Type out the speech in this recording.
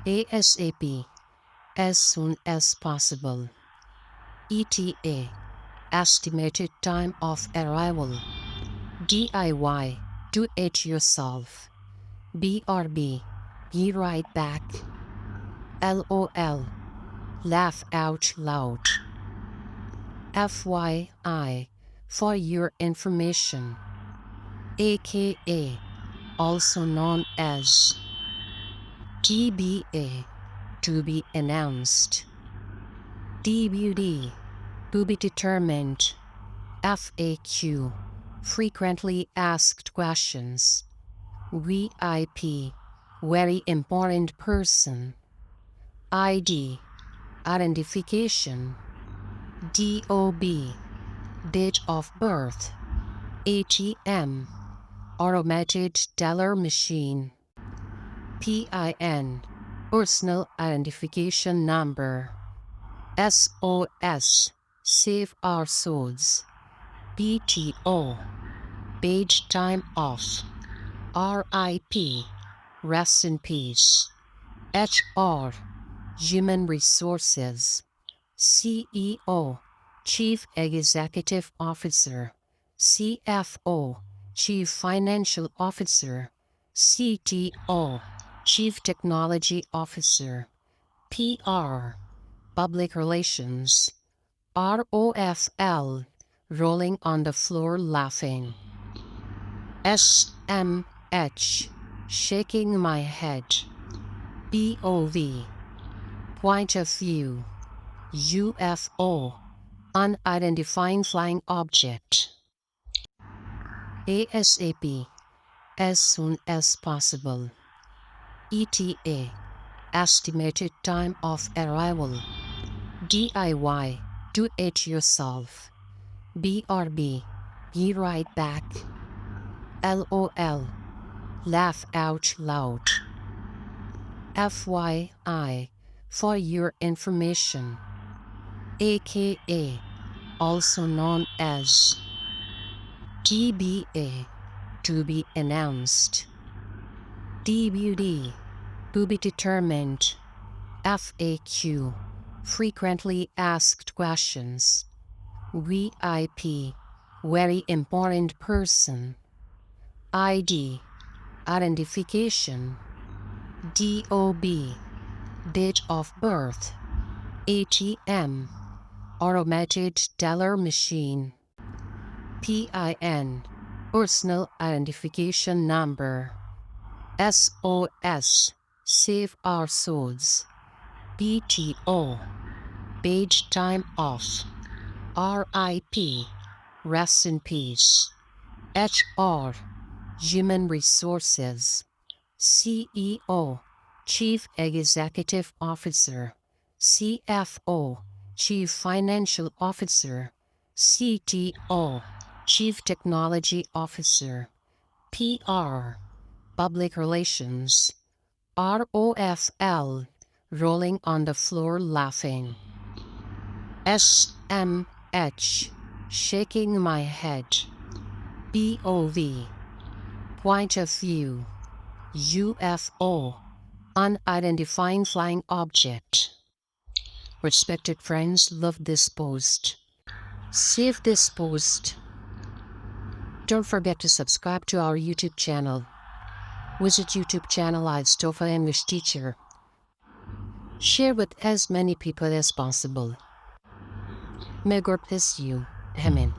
ASAP, as soon as possible. ETA, estimated time of arrival. DIY, do it yourself. BRB, be right back. LOL, laugh out loud. FYI, for your information. AKA, also known as TBA, to be announced. TBD, to be determined. FAQ, frequently asked questions. VIP, very important person. ID, identification. DOB, date of birth. ATM, automated teller machine. PIN, personal identification number. SOS, save our souls. PTO, page time off. RIP, rest in peace. HR, human resources. CEO, chief executive officer. CFO, chief financial officer. CTO, chief technology officer. PR, public relations. ROFL, rolling on the floor laughing. SMH, shaking my head. POV, point of view. UFO, unidentified flying object. ASAP, as soon as possible. ETA, estimated time of arrival. DIY, do it yourself. BRB, be right back. LOL, laugh out loud. FYI, for your information. AKA, also known as TBA, to be announced. TBD, to be determined. FAQ, frequently asked questions. VIP, very important person. ID, identification. DOB, date of birth. ATM, automated teller machine. PIN, personal identification number. SOS, save our souls. PTO, page time off. RIP, rest in peace. HR, human resources. CEO, chief executive officer. CFO, chief financial officer. CTO, chief technology officer. PR, public relations. ROFL, rolling on the floor laughing. SMH, shaking my head. POV, point of view. UFO, unidentified flying object. Respected friends, love this post. Save this post. Don't forget to subscribe to our YouTube channel. Visit YouTube channel ieltstoeflenglishteacher English Teacher. Share with as many people as possible. May God bless you. Amen.